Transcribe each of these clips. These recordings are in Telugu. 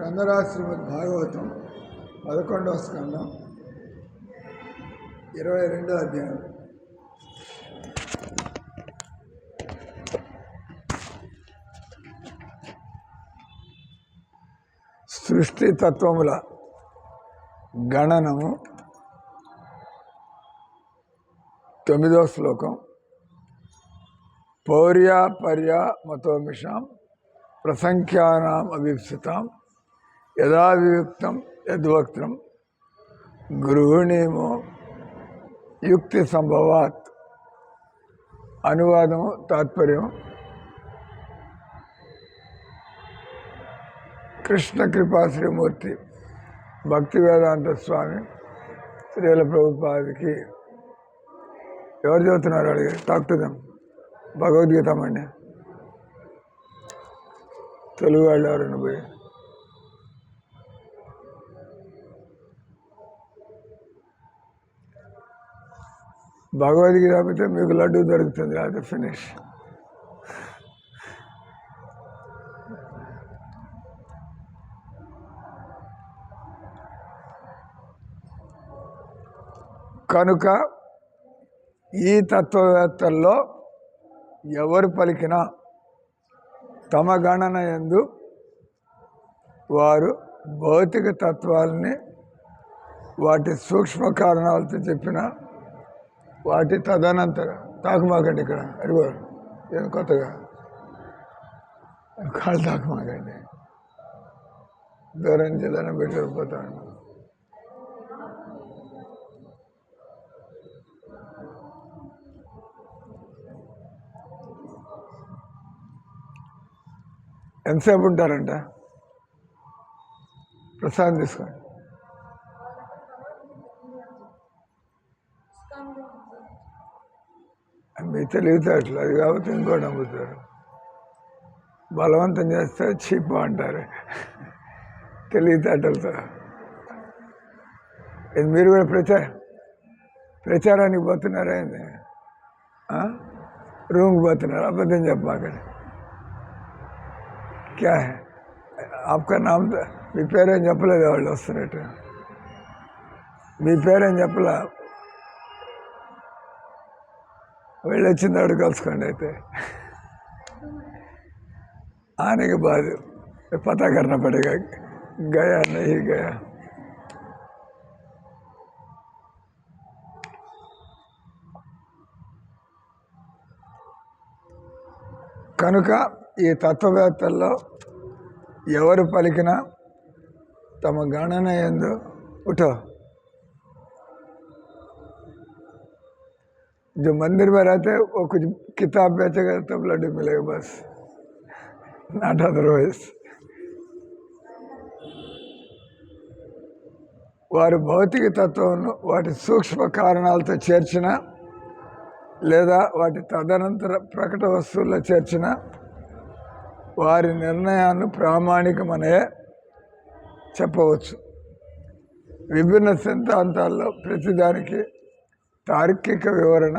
గ్రంథరాజ శ్రీమద్ భాగవతం 11వ స్కందం 22వ అధ్యాయం. సృష్టి తత్వముల గణనము 9వ శ్లోకం. పౌర్యా పర్యా మతోమిషాం ప్రసంఖ్యానాం అవిప్సితాం యదా వియుక్తం యద్వక్త్రం గృహిణీమో యుక్తి సంభవాత్. అనువాదము తాత్పర్యం. కృష్ణ కృపా శ్రీమూర్తి భక్తి వేదాంత స్వామి శ్రీల ప్రభుపాదికి ఎవరు చదువుతున్నారు అడిగి టాక్ టు దెమ్. భగవద్గీత అండి, తెలుగు వాళ్ళు ఎవరైనా పోయి భగవద్గీత అయితే మీకు లడ్డు దొరుకుతుంది, అది ఫినిష్. కనుక ఈ తత్వవేత్తల్లో ఎవరు పలికినా తమ గణన యందు వారు భౌతిక తత్వాలని వాటి సూక్ష్మ కారణాలతో చెప్పిన వాటి తదనంతర తాకుమాకండి. ఇక్కడ అడిగో ఏం కొత్తగా కాళ్ళు తాకుమాకండి, దూరం నుంచి దండం పెట్టి వెళ్ళిపోతాను. ఎంతసేపు ఉంటారంట? ప్రసాదం తీసుకోండి. మీ తెలివితేటలు అది కాబట్టి ఇంకోటి నమ్ముతారు. బలవంతం చేస్తే చీప్ అంటారు తెలివితేటలతో. ఇది మీరు కూడా ప్రచారానికి పోతున్నారా? ఏంది రూమ్కి పోతున్నారు? అబద్ధం చెప్పమాకండి. క్యా హై ఆప్కా నామ్? మీ పేరేం చెప్పలేదు వాళ్ళు వస్తున్నట్టు. మీ పేరేం చెప్పలా? వెళ్ళి వచ్చింది ఆవిడ కలుసుకోండి. అయితే ఆనకి బాధ పతా కర్నా పడేగా గయా నహీ గయా. కనుక ఈ తత్వవేత్తల్లో ఎవరు పలికినా తమ గణన యందు उठो जो मंदिर में रहते हैं वो कुछ किताब बेचेगा तब लड्डू मिलेगा, बस नॉट अदरवाइज. వారు భౌతిక తత్వంను వాటి సూక్ష్మ కారణాలతో చేర్చిన లేదా వాటి తదనంతర ప్రకట వస్తువుల్లో చేర్చిన వారి నిర్ణయాన్ని ప్రామాణికమనే చెప్పవచ్చు. విభిన్న సిద్ధాంతాల్లో ప్రతిదానికి తార్కిక వివరణ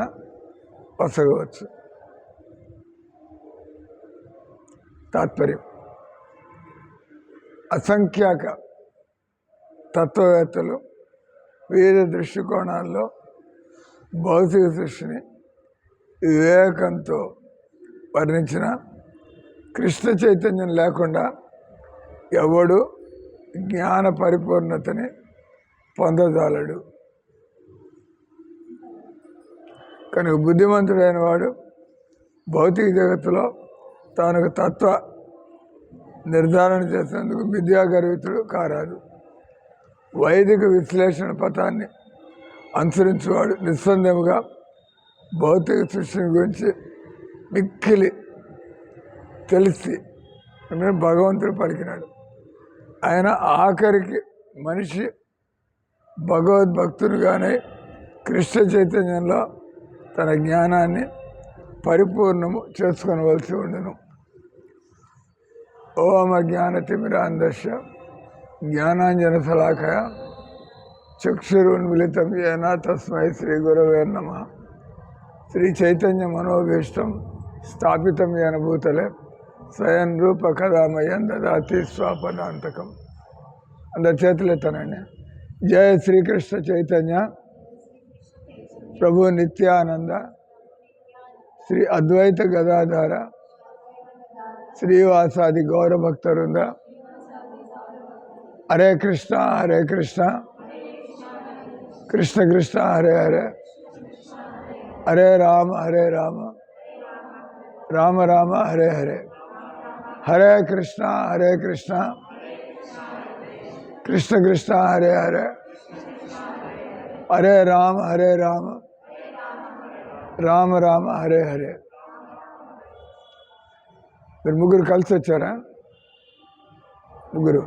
వసగవచ్చు. తాత్పర్యం: అసంఖ్యాక తత్వవేత్తలు వివిధ దృష్టికోణాల్లో భౌతిక సృష్టిని వివేకంతో వర్ణించిన కృష్ణ చైతన్యం లేకుండా ఎవడు జ్ఞాన పరిపూర్ణతని పొందజాలడు. కనుక బుద్ధిమంతుడైన వాడు భౌతిక జగత్తులో తాను తత్వ నిర్ధారణ చేసేందుకు విద్యాగర్వితుడు కారాదు. వైదిక విశ్లేషణ పథాన్ని అనుసరించేవాడు నిస్సందేహంగా భౌతిక సృష్టిని గురించి మిక్కిలి తెలిసి భగవంతుడు పలికినాడు. ఆయన ఆఖరికి మనిషి భగవద్భక్తునిగానే కృష్ణ చైతన్యంలో తన జ్ఞానాన్ని పరిపూర్ణము చేసుకొనవలసి ఉండను. ఓమ జ్ఞానతిమిరాంధస్య జ్ఞానాంజన శలాకయ చక్షురున్మిళితం ఏన తస్మై శ్రీ గురవే నమః. శ్రీ చైతన్య మనోభీష్టం స్థాపితం ఏన భూతలే స్వయం రూప కథామయం దదాతి స్వాపదాంతకం. అందరి చేతులు ఎత్తానండి. జయ శ్రీకృష్ణ చైతన్య ప్రభు నిత్యానంద శ్రీ అద్వైత గదాధార శ్రీవాసాది గౌరభక్తవృంద హరే కృష్ణ హరే కృష్ణ కృష్ణ కృష్ణ హరే హరే హరే రామ రామ రామ హరే హరే హరే కృష్ణ కృష్ణ కృష్ణ హరే హరే హరే రామ రామ రామ హరే హరే. మీరు ముగ్గురు కలిసి వచ్చారా? ముగ్గురు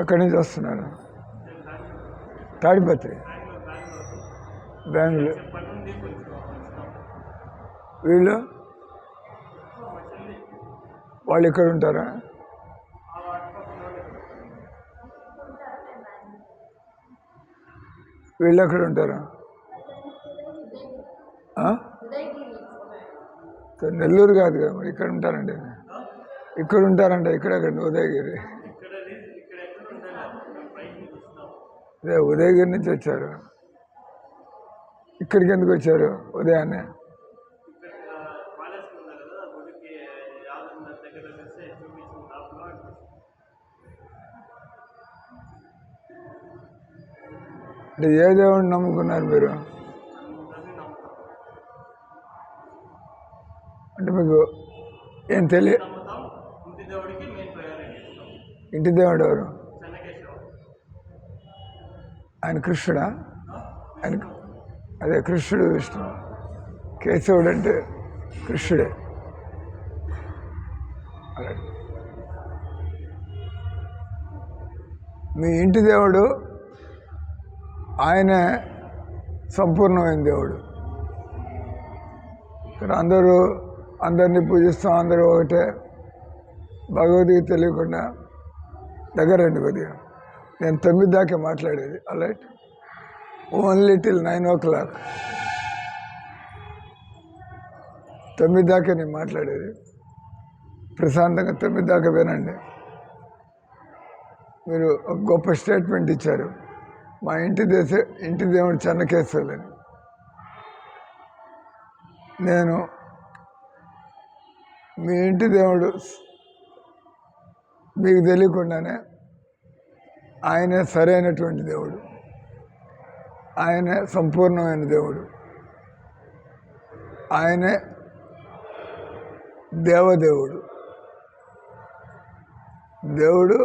ఎక్కడి నుంచి వస్తున్నారు? తాడిపత్రి, బెంగళూరు. వీళ్ళు వాళ్ళు ఇక్కడ ఉంటారా? వీళ్ళు ఎక్కడ ఉంటారా? నెల్లూరు కాదు కదా, మరి ఇక్కడ ఉంటారండి. ఇక్కడ ఉంటారంట. ఇక్కడెక్కడ? ఉదయగిరి. అదే ఉదయగిరి నుంచి వచ్చారు. ఇక్కడికి ఎందుకు వచ్చారు ఉదయాన్నే? అంటే ఏ దేవుడిని నమ్ముకున్నారు మీరు? అంటే మీకు ఏం తెలియ. ఇంటి దేవుడు ఎవరు? ఆయన కృష్ణుడా? ఆయన అదే కృష్ణుడు విష్ణు. కేశవుడు అంటే కృష్ణుడే. అలాగే మీ ఇంటి దేవుడు ఆయన సంపూర్ణమైన దేవుడు. ఇక్కడ అందరినీ పూజిస్తాం, అందరూ ఒకటే. భగవద్గీత తెలియకుండా దగ్గర రండి కొద్దిగా. నేను 9 దాకా మాట్లాడేది. Alight only till 9 o'clock. 9 దాకా నేను మాట్లాడేది. ప్రశాంతంగా 9 దాకా వినండి. మీరు ఒక గొప్ప స్టేట్మెంట్ ఇచ్చారు, మా ఇంటి దేవుడు చెన్నకేశ్వరులని. నేను మీ ఇంటి దేవుడు మీకు తెలియకుండానే ఆయనే సరైనటువంటి దేవుడు, ఆయనే సంపూర్ణమైన దేవుడు, ఆయనే దేవదేవుడు. దేవుడు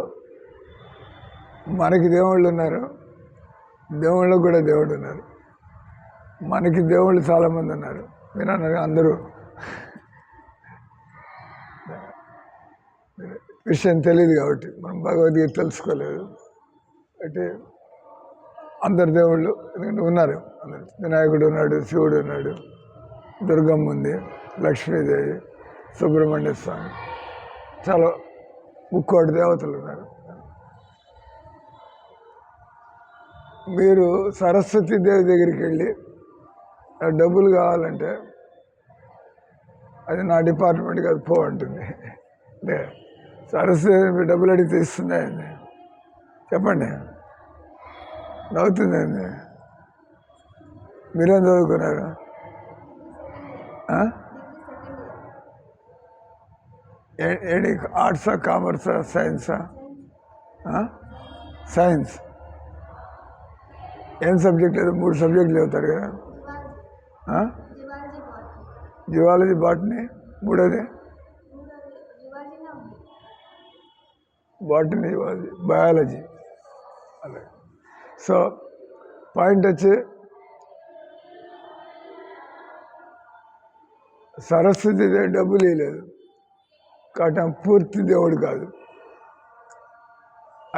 మనకి దేవుళ్ళు ఉన్నారు, దేవుళ్ళకు కూడా దేవుడు ఉన్నారు. మనకి దేవుళ్ళు చాలామంది ఉన్నారు. మీరు అన్నారు అందరూ విషయం తెలియదు కాబట్టి మనం భగవద్గీత తెలుసుకోలేదు. అంటే అందరు దేవుళ్ళు ఎందుకంటే ఉన్నారు. అందరు వినాయకుడు ఉన్నాడు, శివుడు ఉన్నాడు, దుర్గమ్మ ఉంది, లక్ష్మీదేవి, సుబ్రహ్మణ్య స్వామి, చాలా ముక్కోటి దేవతలు ఉన్నారు. మీరు సరస్వతీ దేవి దగ్గరికి వెళ్ళి డబ్బులు కావాలంటే అది నా డిపార్ట్మెంట్ కాదు పో అంటుంది. అంటే సరస్వతి డబ్బులు అడిగితే ఇస్తుంది అండి. చెప్పండి, నవ్వుతుందండి. మీరేం చదువుకున్నారు? ఏంటి ఆర్ట్సా, కామర్సా, సైన్సా? సైన్స్. ఏం సబ్జెక్ట్ లేదు, 3 సబ్జెక్టులు చదువుతారు కదా. జివాలజీ, బాటనీ, మూడోది బాటనీ, బయాలజీ. అలాగే. సో పాయింట్ వచ్చి సరస్వతి డబ్బులు ఇవ్వలేదు కాబట్టి పూర్తి దేవుడు కాదు.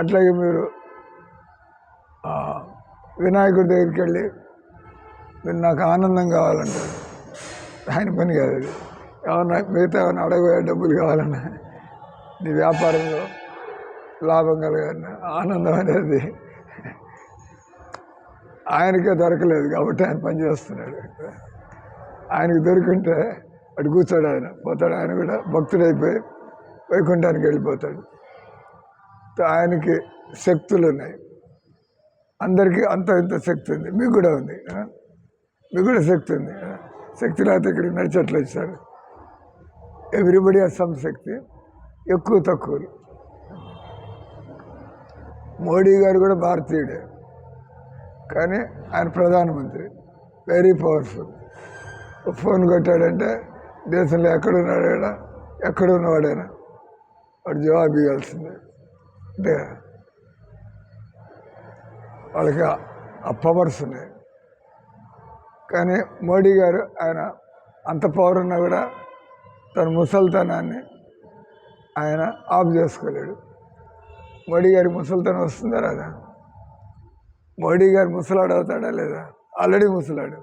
అట్లాగే మీరు వినాయకుడి దగ్గరికి వెళ్ళి మీరు నాకు ఆనందం కావాలంటారు, ఆయన పని కాదు అది. ఏమన్నా మిగతా ఏమన్నా అడగబోయే డబ్బులు కావాలన్నా, నీ వ్యాపారంలో లాభం కలగాలన్నా ఆనందం అనేది ఆయనకే దొరకలేదు కాబట్టి ఆయన పని చేస్తున్నాడు. ఆయనకు దొరికింటే అటు కూర్చోడు, ఆయన పోతాడు. ఆయన కూడా భక్తుడైపోయి వైకుంఠానికి వెళ్ళిపోతాడు. ఆయనకి శక్తులు ఉన్నాయి. అందరికీ అంత ఇంత శక్తి ఉంది, మీకు కూడా ఉంది, మీకు కూడా శక్తి ఉంది. శక్తి లేకపోతే ఇక్కడికి నడిచేట్లు వచ్చారు. ఎవ్రీబడి హాస్ సమ్ శక్తి, ఎక్కువ తక్కువలు. మోడీ గారు కూడా భారతీయుడే, కానీ ఆయన ప్రధానమంత్రి, వెరీ పవర్ఫుల్. ఫోన్ కొట్టాడంటే దేశంలో ఎక్కడున్నాడైనా ఎక్కడున్నవాడైనా వాడు జవాబు ఇవ్వాల్సిందే. అంటే వాళ్ళకి ఆ పవర్స్ ఉన్నాయి. కానీ మోడీ గారు ఆయన అంత పవర్ ఉన్నా కూడా తన ముసలితనాన్ని ఆయన ఆఫ్ చేసుకోలేడు. మోడీ గారి ముసలితనం వస్తుందా రాదా? మోడీ గారు ముసలాడు అవుతాడా లేదా? ఆల్రెడీ ముసలాడు.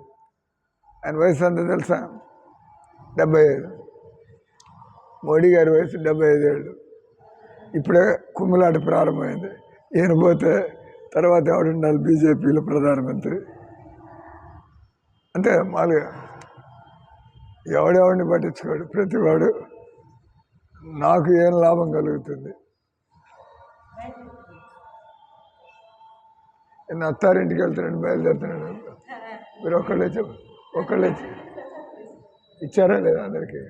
ఆయన వయసు అంతా తెలుసా? 75. మోడీ గారి వయసు 75 ఏళ్ళు. ఇప్పుడే కుమ్ములాట ప్రారంభమైంది. ఈయన పోతే తర్వాత ఎవడుండాలి బీజేపీలో ప్రధానమంత్రి? అంటే మామూలుగా ఎవడెవడిని పట్టించుకోడు. ప్రతివాడు నాకు ఏం లాభం కలుగుతుంది. నేను అత్తారింటికి వెళ్తున్నాను, బయలుదేరుతున్నాను. మీరు ఒకళ్ళే ఇచ్చారా లేదా అందరికీ?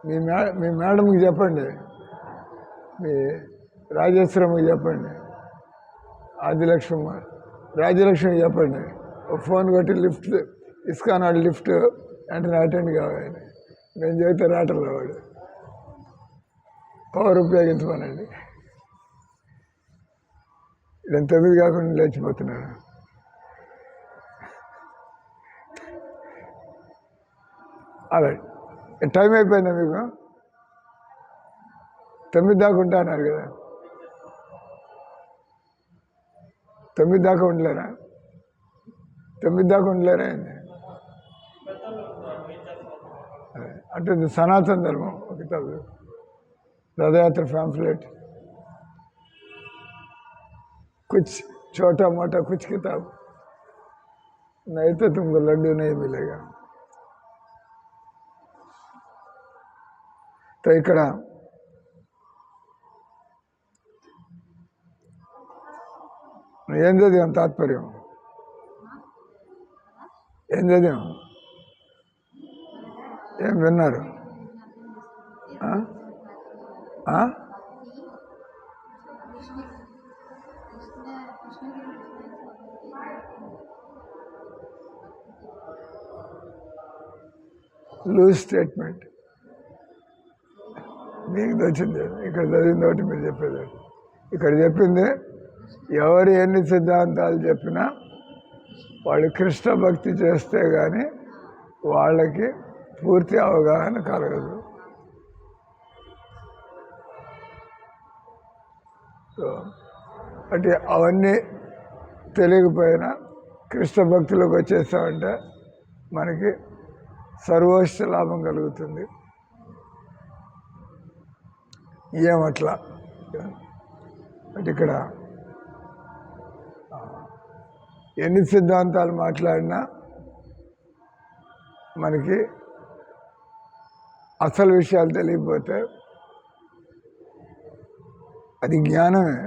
మీ మేడంకి చెప్పండి, మీ రాజేశ్వరమ్మకి చెప్పండి, రాజ్యలక్ష్మికి చెప్పండి. ఒక ఫోన్ కొట్టి లిఫ్ట్ ఇస్కానాడు లిఫ్ట్ వెంటనే అటెండ్ కావాలి. నేను చెబితే రాటల్లో వాడు పవర్ ఉపయోగించమనండి. నేను 9 కాకుండా లేచిపోతున్నాను. అలా టైం అయిపోయిందా మీకు? 9 దాకా ఉంటా అన్నారు కదా, 9 దాకా ఉండలేరా? 9 దాకా ఉండలేరా? అంటే ఇది సనాతన ధర్మం. ఒక కితాబ్ రథయాత్ర पैम्फलेट, कुछ छोटा मोटा कुछ किताब, नहीं तो तुमको लड्डू नहीं मिलेगा. तो ఇక్కడ ఏం చదివాం? తాత్పర్యం ఏం చదివాం? ఏం విన్నారు? Loose statement. మీకు వచ్చింది ఇక్కడ చదివింది ఒకటి, మీరు చెప్పేది ఒకటి. ఇక్కడ చెప్పింది ఎవరు ఎన్ని సిద్ధాంతాలు చెప్పినా వాళ్ళు కృష్ణ భక్తి చేస్తే కానీ వాళ్ళకి పూర్తి అవగాహన కలగదు. అంటే అవన్నీ తెలియకపోయినా కృష్ణ భక్తిలోకి వచ్చేసామంటే మనకి సర్వోచ్చ లాభం కలుగుతుంది. ఏమట్లా అంటే ఇక్కడ ఎన్ని సిద్ధాంతాలు మాట్లాడినా మనకి అసలు విషయాలు తెలియకపోతే అది జ్ఞానమే,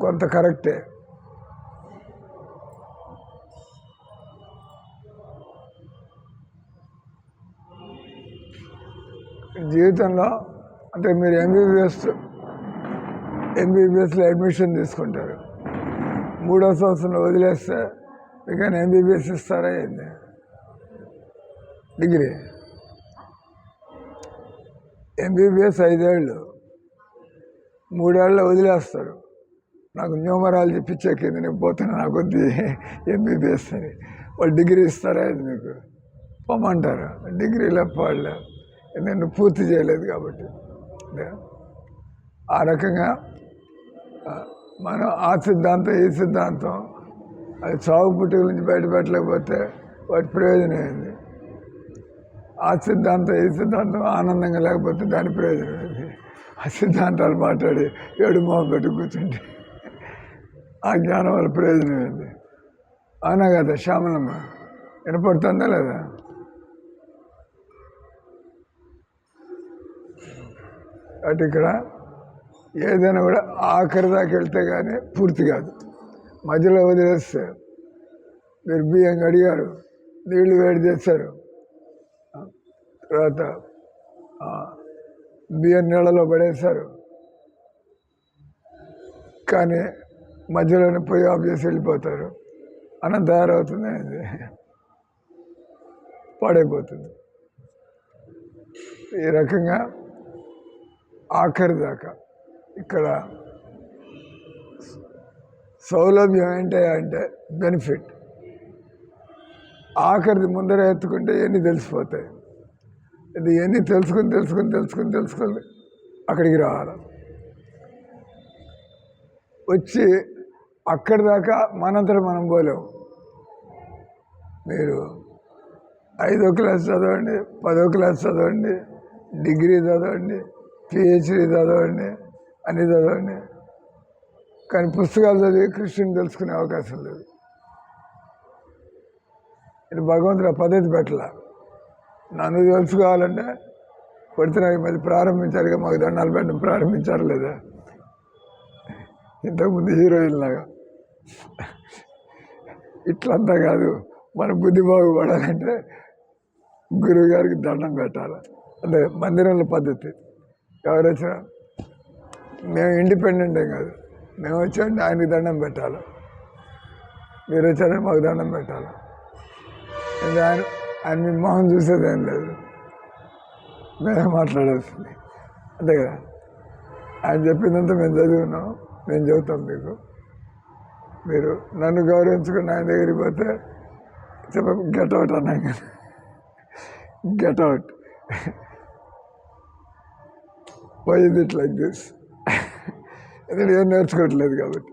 కొంత కరెక్టే. జీవితంలో అంటే మీరు ఎంబీబీఎస్లో అడ్మిషన్ తీసుకుంటారు, 3వ సంవత్సరంలో వదిలేస్తే మీకు ఎంబీబీఎస్ ఇస్తారా? ఏంది డిగ్రీ? ఎంబీబీఎస్ 5 ఏళ్ళు, 3 ఏళ్ళలో వదిలేస్తారు. నాకు న్యూమరాలజీ పిచ్చెక్కింది, నేను పోతున్నా, నాకు వద్దు ఎంబీబీఎస్ అని. వాళ్ళు డిగ్రీ ఇస్తారా? ఇది మీకు పొమ్మంటారు. డిగ్రీలో వాళ్ళు నేను పూర్తి చేయలేదు కాబట్టి. ఆ రకంగా మనం ఆ సిద్ధాంతం ఈ సిద్ధాంతం అది చావు పుట్టుక నుంచి బయటపెట్టలేకపోతే వాటి ప్రయోజనం ఏంది? ఆ సిద్ధాంతం ఈ సిద్ధాంతం ఆనందంగా లేకపోతే దాని ప్రయోజనం ఏంది? ఆ సిద్ధాంతాలు మాట్లాడి ఏడు మొహం పెట్టి కూర్చుంటే ఆ జ్ఞానం వల్ల ప్రయోజనం ఏంది? అవునా కదా శ్యామలమ్మ? వినపడుతుందా లేదా? అటు ఇక్కడ ఏదైనా కూడా ఆఖరి దాకా వెళ్తే కానీ పూర్తి కాదు. మధ్యలో వదిలేస్తే మీరు బియ్యం కడిగారు, నీళ్లు వేడి చేస్తారు, తర్వాత బియ్యం నీళ్ళలో పడేస్తారు, కానీ మధ్యలోనే పొయ్యి ఆఫ్ చేసి వెళ్ళిపోతారు. అన్నం తయారవుతుంది, అది పాడైపోతుంది. ఈ రకంగా ఆఖరి దాకా ఇక్కడ సౌలభ్యం ఏంటంటే బెనిఫిట్. ఆఖరిది ముందర ఎత్తుకుంటే ఎన్ని తెలిసిపోతాయి. ఇది ఎన్ని తెలుసుకుని అక్కడికి రావాలి. వచ్చి అక్కడి దాకా మనంతట మనం పోలేము. మీరు 5వ క్లాస్ చదవండి, 10వ క్లాస్ చదవండి, డిగ్రీ చదవండి, పిహెచ్డి చదవండి, అన్నీ చదవండి, కానీ పుస్తకాలు చదివి కృష్ణుని తెలుసుకునే అవకాశం లేదు. ఇది భగవంతుడు ఆ పద్ధతి పెట్టాల. నన్ను తెలుసుకోవాలంటే పడుతున్నాయి మళ్ళీ ప్రారంభించారుగా, మాకు దండాలు పెట్టడం ప్రారంభించారు లేదా? ఇంతకుముందు హీరోయిన్ లాగా ఇట్లంతా కాదు. మన బుద్ధి బాగుపడాలంటే గురువు గారికి దండం పెట్టాలి. అంటే మందిరంలో పద్ధతి. ఎవరు వచ్చినా మేము ఇండిపెండెంటే కాదు, మేము వచ్చామంటే ఆయనకి దండం పెట్టాలి. మీరు వచ్చారంటే మాకు దండం పెట్టాలి. ఆయన మీ మొహం చూసేదేం లేదు, మేమే మాట్లాడాల్సింది, అంతే కదా. ఆయన చెప్పిందంతా మేము చదివినాం, మేము చెబుతాం మీకు. మీరు నన్ను గౌరవించుకుని ఆయన దగ్గరికి పోతే గెట్ అవుట్ అన్నాం కదా, get out. Why is it like this? ఎందుకంటే ఏం నేర్చుకోవట్లేదు కాబట్టి.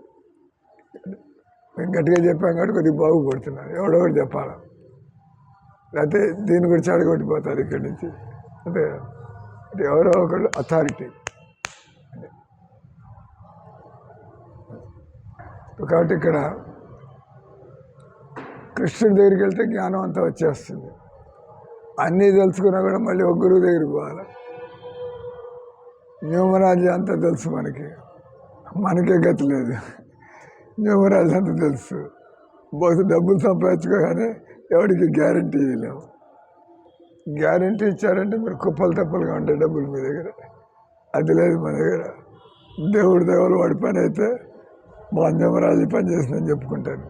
మేము గట్టిగా చెప్పాం కాబట్టి కొద్దిగా బాగుపడుతున్నారు. ఎవడో ఒకటి చెప్పాలి, లేకపోతే దీన్ని కూడా చెడగొట్టిపోతారు ఇక్కడి నుంచి. అంటే ఎవరో ఒకళ్ళు అథారిటీ. కాబట్టి ఇక్కడ కృష్ణుడి దగ్గరికి వెళ్తే జ్ఞానం అంతా వచ్చేస్తుంది. అన్నీ తెలుసుకున్నా కూడా మళ్ళీ ఒక గురువు దగ్గరికి పోవాలి. న్యూమరాలజీ అంతా తెలుసు మనకే గతి లేదు. న్యూమరాలజీ అంతా తెలుసు, బహుశా డబ్బులు సంపాదించుకోగానే ఎవరికి గ్యారంటీ ఇవ్వలేము. గ్యారంటీ ఇచ్చారంటే మీరు కుప్పలు తప్పలుగా ఉంటాయి డబ్బులు మీ దగ్గర. అది లేదు మన దగ్గర. దేవుడి దేవుడు వాడి పని అయితే మా న్యూమరాలజీ పని చేసిందని చెప్పుకుంటాను,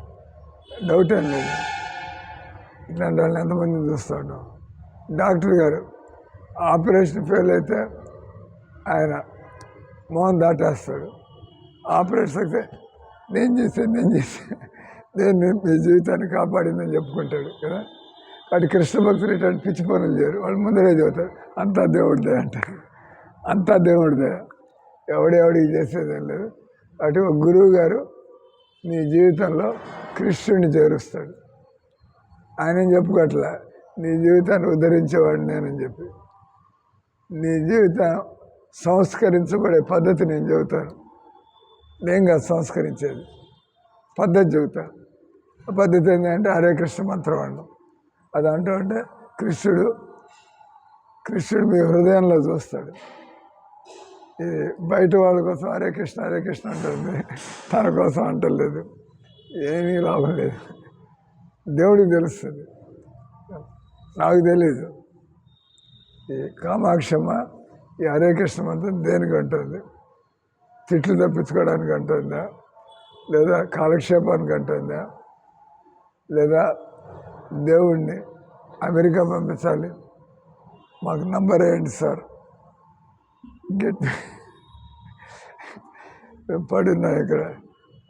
డౌట్ ఏం లేదు. ఇట్లాంటి వాళ్ళని ఎంతమందిని చూస్తాడు. డాక్టర్ గారు ఆపరేషన్ ఫెయిల్ అయితే ఆయన మోహన్ దాటేస్తాడు. ఆపరేషన్ అయితే నేను మీ జీవితాన్ని కాపాడిందని చెప్పుకుంటాడు కదా. వాటి కృష్ణ భక్తులు ఇట్లాంటి పిచ్చి పనులు చేయరు. వాళ్ళు ముందరే చెబుతారు అంతా దేవుడిదే అంటారు. అంతా దేవుడిదే, ఎవడెవడికి చేసేదేం లేదు. అటు ఒక గురువు గారు నీ జీవితంలో కృష్ణుడిని చేరుస్తాడు. ఆయన చెప్పుకోవట్లే నీ జీవితాన్ని ఉద్ధరించేవాడు నేనని చెప్పి. నీ జీవితం సంస్కరించబడే పద్ధతి నేను చెబుతాను. నేను కాదు సంస్కరించేది, పద్ధతి చెబుతాను. పద్ధతి ఏంటంటే హరే కృష్ణ మంత్రం అనడం. అది అంటూ అంటే కృష్ణుడు మీ హృదయంలో చూస్తాడు. ఇది బయట వాళ్ళ కోసం హరే కృష్ణ అంటుంది, తన కోసం అంటలేదు. ఏమీ లాభం లేదు. దేవుడికి తెలుస్తుంది, నాకు తెలీదు. ఈ కామాక్షమ్మ ఈ హరే కృష్ణ మంత్రం దేనికి అంటుంది? తిట్లు తప్పించుకోవడానికి అంటుందా, లేదా కాలక్షేపానికి అంటుందా, లేదా దేవుణ్ణి అమెరికా పంపించాలి మాకు నంబర్ వేయండి సార్ పడినా ఇక్కడ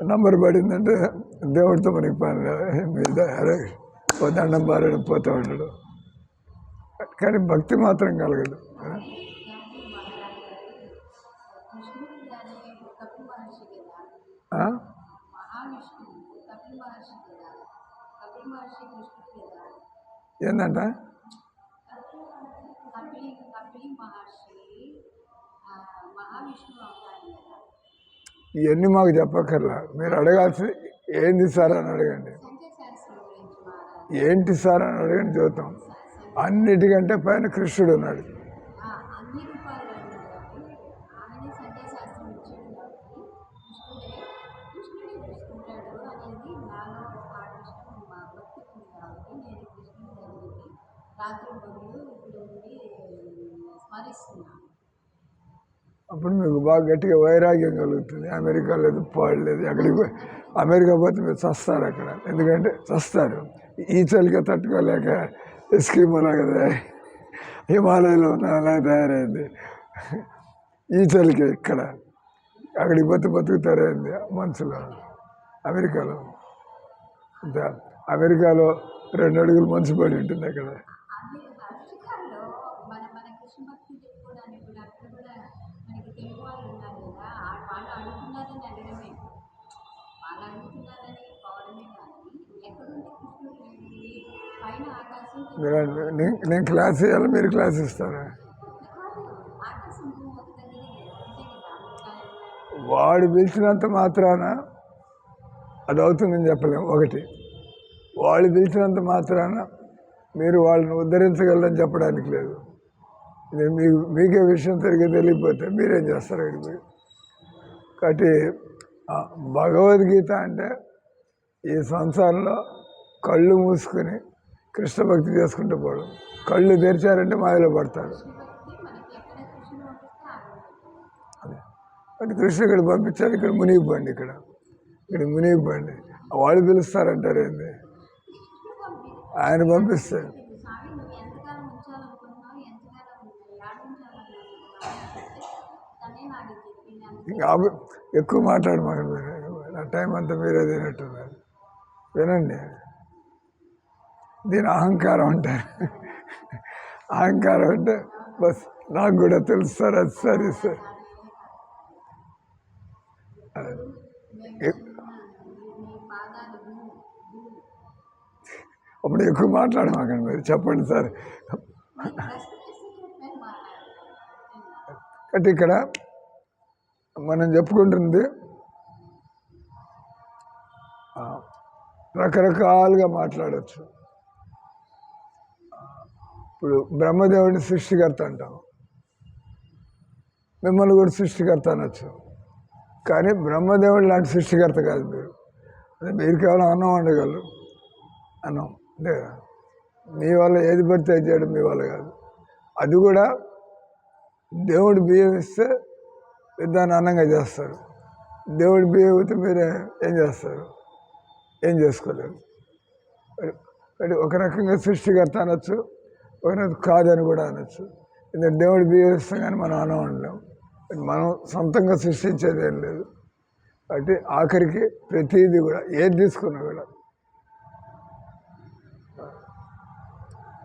నంబర్ పడిందంటే దేవుడితో మనకి పని మీద అరే దండం బారడం పోతూ ఉంటాడు. కానీ భక్తి మాత్రం కలగదు. ఏంటంట ఇవన్నీ మాకు చెప్పక్కర్లా, మీరు అడగాల్సి ఏంది సార్ అని అడగండి, ఏంటి సార్ అని అడగండి చూద్దాం. అన్నిటికంటే పైన కృష్ణుడు ఉన్నాడు. అప్పుడు మీకు బాగా గట్టిగా వైరాగ్యం కలుగుతుంది. అమెరికా లేదు, పాడలేదు, ఎక్కడికి పోయి అమెరికా పోతే మీరు చస్తారు అక్కడ. ఎందుకంటే చస్తారు, ఈ చలిగా తట్టుకోలేక ఎస్కీమోలా కదా హిమాలయంలో ఉన్న అలా తయారైంది. ఈ చలికి ఇక్కడ అక్కడికి పోతే బతుకుతారైంది మనుషులు. అమెరికాలో అమెరికాలో 2 అడుగులు మంచు పడి ఉంటుంది అక్కడ. నేను క్లాస్ ఇవ్వాలి, మీరు క్లాస్ ఇస్తారా? వాడు పిలిచినంత మాత్రాన అది అవుతుందని చెప్పలేము. ఒకటి, వాళ్ళు పిలిచినంత మాత్రాన మీరు వాళ్ళని ఉద్ధరించగలరని చెప్పడానికి లేదు. మీకే విషయం తిరిగి తెలియకపోతే మీరేం చేస్తారు అక్కడికి? కాబట్టి భగవద్గీత అంటే ఈ సంసారంలో కళ్ళు మూసుకొని కృష్ణ భక్తి చేసుకుంటూ పోవడం. కళ్ళు తెరిచారంటే మాయలో పడతారు. అంటే కృష్ణ ఇక్కడ పంపించారు, ఇక్కడ మునిగిపోండి, ఇక్కడ మునిగిపోండి. వాళ్ళు పిలుస్తారంటారు ఏంది? ఆయన పంపిస్తారు. ఇంకా ఎక్కువ మాట్లాడమాకండి మీరు, నా టైం అంతా మీరే తినట్టున్నారు. వినండి, దీని అహంకారం అంటారు. అహంకారం అంటే బస్ నాకు కూడా తెలుసు సార్, అది సరే సార్. అప్పుడు ఎక్కువ మాట్లాడమాకండి మీరు, చెప్పండి సార్. కాబట్టి ఇక్కడ మనం చెప్పుకుంటుంది రకరకాలుగా మాట్లాడచ్చు. ఇప్పుడు బ్రహ్మదేవుడిని సృష్టికర్త అంటాం, మిమ్మల్ని కూడా సృష్టికర్త అనొచ్చు. కానీ బ్రహ్మదేవుడు లాంటి సృష్టికర్త కాదు మీరు. అదే మీరు కేవలం అన్నం వండగలరు, అన్నం అంతే కదా. మీ వల్ల ఏది పడితే అది చేయడం మీ వల్ల కాదు. అది కూడా దేవుడు బియ్యం ఇస్తే దాన్ని అన్నంగా చేస్తారు. దేవుడు బియ్యం అయితే మీరు ఏం చేస్తారు? ఏం చేసుకోలేరు. ఒక రకంగా సృష్టికర్త అనొచ్చు, ఒక రకంగా కాదని కూడా అనొచ్చు. ఎందుకంటే దేవుడు బియ్యం ఇస్తాం కానీ మనం అన్నం వండలేం. మనం సొంతంగా సృష్టించేది ఏం లేదు. కాబట్టి ఆఖరికి ప్రతిదీ కూడా ఏది తీసుకున్నా కూడా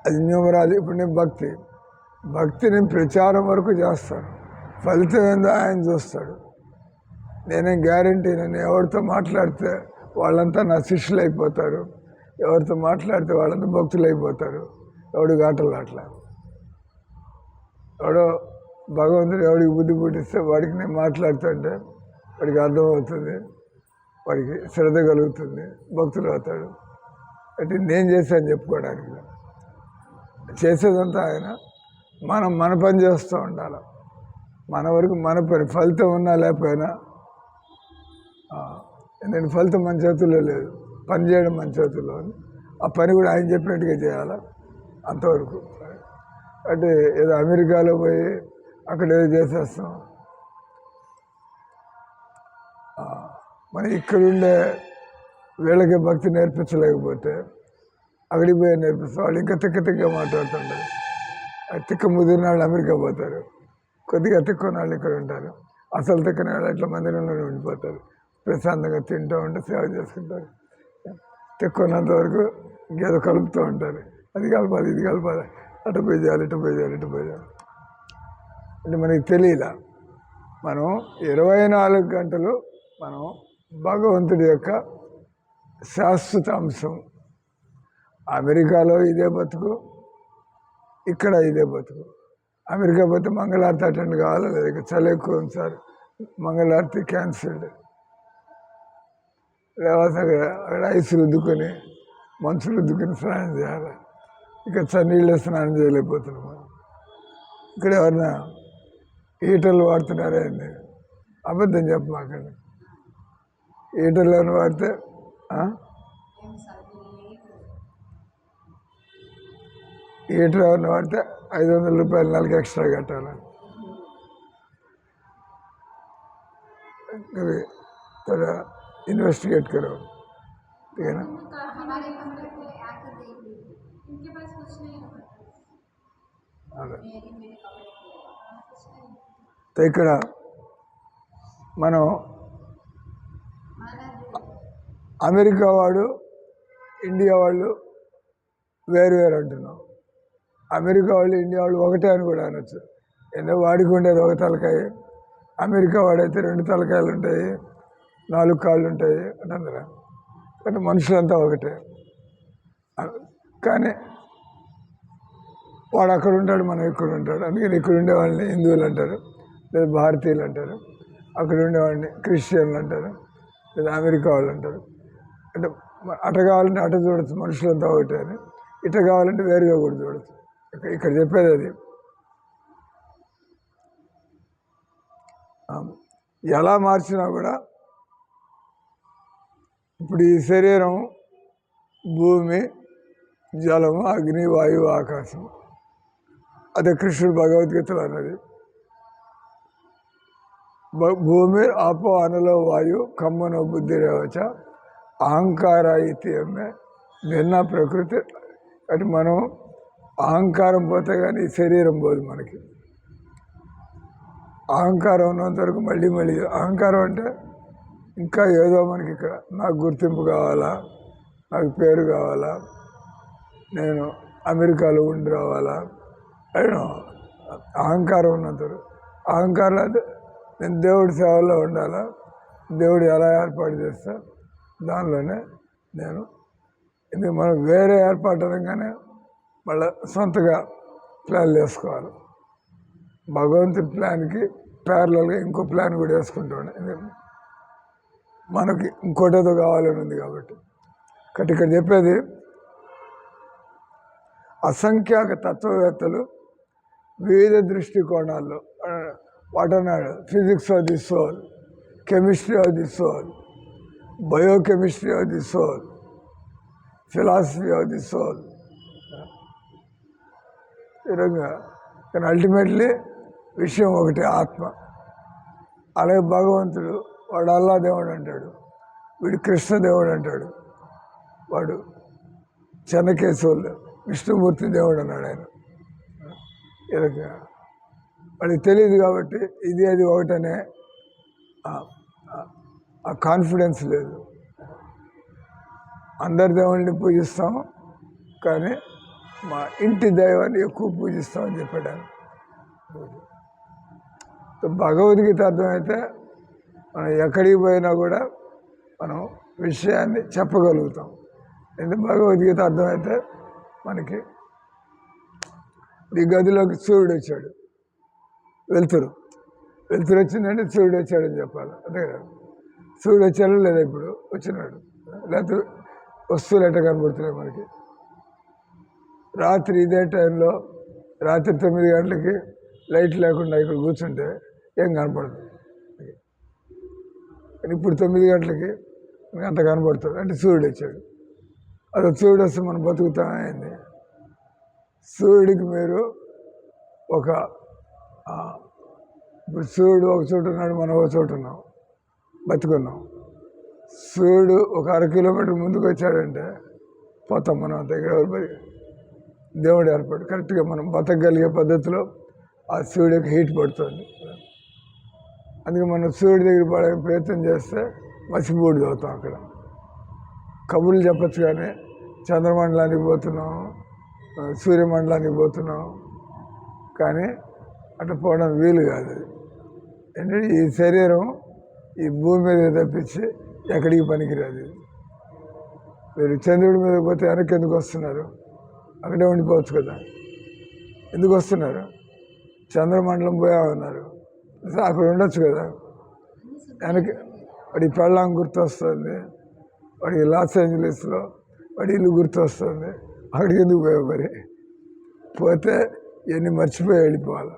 అది న్యూమరాలి. ఇప్పుడు నేను భక్తిని ప్రచారం వరకు చేస్తాను, ఫలితం ఏందో ఆయన చూస్తాడు. నేనేం గ్యారంటీ, నేను ఎవరితో మాట్లాడితే వాళ్ళంతా నా శిష్యులు అయిపోతారు, ఎవరితో మాట్లాడితే వాళ్ళంతా భక్తులు అయిపోతారు. ఎవడికి ఆటలు అట్లా, ఎవడో భగవంతుడు ఎవడికి బుద్ధి పుట్టిస్తే వాడికి నేను మాట్లాడుతుంటే వాడికి అర్థమవుతుంది, వాడికి శ్రద్ధ కలుగుతుంది, భక్తులు అవుతాడు. అంటే నేను చేశాను చెప్పుకోవడానికి చేసేదంతా ఆయన. మనం మన పని చేస్తూ ఉండాలి, మన వరకు మన పని. ఫలితం ఉన్నా లేకపోయినా, ఎందుకంటే ఫలితం మన చేతుల్లో లేదు, పని చేయడం మన చేతుల్లో ఉంది. ఆ పని కూడా ఆయన చెప్పినట్టుగా చేయాలి, అంతవరకు. అంటే ఏదో అమెరికాలో పోయి అక్కడ ఏదో చేసేస్తాం. మనం ఇక్కడుండే వీళ్ళకి భక్తి నేర్పించలేకపోతే అక్కడికి పోయి నేర్పిస్తాం. వాళ్ళు ఇంకా తిక్కగా మాట్లాడుతుంటారు. తిక్క ముదిరిన వాళ్ళు అమెరికా పోతారు, కొద్దిగా తిక్కున్న వాళ్ళు ఇక్కడ ఉంటారు. అసలు తిక్కని వాళ్ళు అట్లా మందిరంలోనే ఉండిపోతారు, ప్రశాంతంగా తింటూ ఉంటే సేవ చేసుకుంటారు. తిక్కున్నంత వరకు ఇంకేదో కలుపుతూ ఉంటారు, అది కలపాలి, ఇది కలపాలి, అటు పోయి చేయాలి, ఇటు పోయి చేయాలి, ఇటు పోయి చేయాలి. అంటే మనకి తెలియదా, మనం 24 గంటలు మనం భగవంతుడి యొక్క శాశ్వత అంశం. అమెరికాలో ఇదే బతుకు, ఇక్కడ ఇదే బతుకు. అమెరికా పోతే మంగళారతి అటెండ్ కావాలా, లేదా చలి ఎక్కువ ఉంది సార్, మంగళారతి క్యాన్సిల్డ్. లేకపోతే అక్కడ ఐస్ రుద్దుకొని మంచు రుద్దుకొని స్నానం చేయాలి. ఇక చన్నీళ్ళే స్నానం చేయలేకపోతున్నాం మనం. ఇక్కడ ఎవరన్నా హీటర్లు వాడుతున్నారా అండి? అబద్ధం చెప్పమాకండి. హీటర్లు ఏమైనా వాడితే హీటర్ ఏమైనా వాడితే 500 రూపాయలు నెలకి ఎక్స్ట్రా కట్టాలి. थोड़ा इन्वेस्टिगेट करो, ठीक है ना. तो ఇక్కడ మనం అమెరికా వాడు ఇండియా వాళ్ళు వేరు వేరు అంటున్నాం. అమెరికా వాళ్ళు ఇండియా వాళ్ళు ఒకటే అని కూడా అనొచ్చు. ఎందుకంటే వాడికి ఉండేది ఒక తలకాయ, అమెరికా వాడైతే 2 తలకాయలు ఉంటాయి, 4 కాళ్ళు ఉంటాయి అంటారా. అంటే మనుషులంతా ఒకటే. కానీ వాడు అక్కడ ఉంటాడు, మనం ఇక్కడ ఉంటాడు. అందుకని ఇక్కడ ఉండేవాళ్ళని హిందువులు అంటారు, లేదా భారతీయులు అంటారు. అక్కడ ఉండేవాడిని క్రిస్టియన్లు అంటారు, లేదా అమెరికా వాళ్ళు అంటారు. అంటే అట కావాలంటే అట చూడొచ్చు, మనుషులంతా ఒకటే అని. ఇట కావాలంటే వేరుగా కూడా చూడొచ్చు. ఇక్కడ చెప్పేది అది. ఎలా మార్చినా కూడా ఇప్పుడు ఈ శరీరం భూమి, జలము, అగ్ని, వాయువు, ఆకాశం. అదే కృష్ణుడు భగవద్గీతలో అన్నది. భూమి ఆపో అనలో వాయు కమ్మనో బుద్ధిరేవచ అహంకార ఇత్యమే భిన్న ప్రకృతి. అంటే మనం అహంకారం పోతే కానీ ఈ శరీరం పోదు మనకి. అహంకారం ఉన్నంత వరకు మళ్ళీ అహంకారం అంటే ఇంకా ఏదో మనకి ఇక్కడ నాకు గుర్తింపు కావాలా, నాకు పేరు కావాలా, నేను అమెరికాలో ఉండి రావాలా, అయినా అహంకారం ఉన్నంత వరకు. అహంకారం అంటే నేను దేవుడి సేవల్లో ఉండాలా, దేవుడు ఎలా ఏర్పాటు చేస్తా దానిలోనే నేను. ఎందుకు మనం వేరే ఏర్పాటు అనగానే మళ్ళీ సొంతగా ప్లాన్లు వేసుకోవాలి. భగవంతుడి ప్లాన్కి ప్యారలల్గా ఇంకో ప్లాన్ కూడా వేసుకుంటాడు. మనకి ఇంకోటేదో కావాలని ఉంది కాబట్టి. ఇక్కడ చెప్పేది అసంఖ్యాక తత్వవేత్తలు వివిధ దృష్టికోణాల్లో వాటన్నాడు. Physics of the soul, chemistry of the soul, biochemistry of the soul, philosophy of the soul. ఈ రకంగా కానీ అల్టిమేట్లీ విషయం ఒకటి, ఆత్మ. అలాగే భగవంతుడు వాడు అల్లా దేవుడు అంటాడు, వీడు కృష్ణదేవుడు అంటాడు, వాడు చెన్నకేశవులు విష్ణుమూర్తి దేవుడు అన్నాడు ఆయన. ఇలాగ వాడికి తెలియదు కాబట్టి ఇది అది ఒకటనే ఆ కాన్ఫిడెన్స్ లేదు. అందరి దేవుళ్ళని పూజిస్తాం కానీ మా ఇంటి దైవాన్ని ఎక్కువ పూజిస్తామని చెప్పాడు. భగవద్గీత అర్థమైతే మనం ఎక్కడికి పోయినా కూడా మనం విషయాన్ని చెప్పగలుగుతాం. ఎందుకంటే భగవద్గీత అర్థమైతే మనకి ఈ గదిలోకి సూర్యుడు వచ్చాడు, వెలుతురు వచ్చిందంటే సూర్యుడు వచ్చాడని చెప్పాలి. అదే కదా, సూర్యుడు వచ్చాడు లేదా ఇప్పుడు వచ్చినాడు, లేకపోతే వస్తువులు ఎట్ట కనబడుతున్నాయి మనకి. రాత్రి ఇదే టైంలో రాత్రి 9 గంటలకి లైట్ లేకుండా ఇక్కడ కూర్చుంటే ఏం కనపడదు. కానీ ఇప్పుడు 9 గంటలకి అంత కనపడుతుంది. అంటే సూర్యుడు వచ్చాడు. అది సూర్యుడు వస్తే మనం బతుకుతామైంది. సూర్యుడికి మీరు ఇప్పుడు సూర్యుడు ఒక చోట ఉన్నాడు, మనం ఒక చోట ఉన్నాం, బతుకున్నాం. సూర్యుడు ఒక 1/2 కిలోమీటర్ ముందుకు వచ్చాడంటే పోతాం మనం అంత. ఇక్కడ దేవుడు ఏర్పాటు కరెక్ట్గా మనం బతకగలిగే పద్ధతిలో ఆ సూర్యుడికి హీట్ పడుతుంది. అందుకే మనం సూర్యుడి దగ్గర పడే ప్రయత్నం చేస్తే మసిబూడిది అవుతాం. అక్కడ కబుర్లు చెప్పచ్చు కానీ చంద్రమండలానికి పోతున్నాం, సూర్యమండలానికి పోతున్నాం, కానీ అట్లా పోవడం వీలు కాదు. ఎందుకంటే ఈ శరీరం ఈ భూమి మీద తప్పించి ఎక్కడికి పనికిరాదు. మీరు చంద్రుడి మీద పోతే వెనక్కి ఎందుకు వస్తున్నారు? అక్కడే ఉండిపోవచ్చు కదా. ఎందుకు వస్తున్నారు? చంద్రమండలం పోయా ఉన్నారు, అక్కడ ఉండొచ్చు కదా. వెనక్కి వాడి పెళ్ళాం గుర్తొస్తుంది, వాడికి లాస్ ఏంజలీస్లో వాడి ఇల్లు గుర్తొస్తుంది. అక్కడికి ఎందుకు పోయి పోతే ఇవన్నీ మర్చిపోయి వెళ్ళిపోవాలి.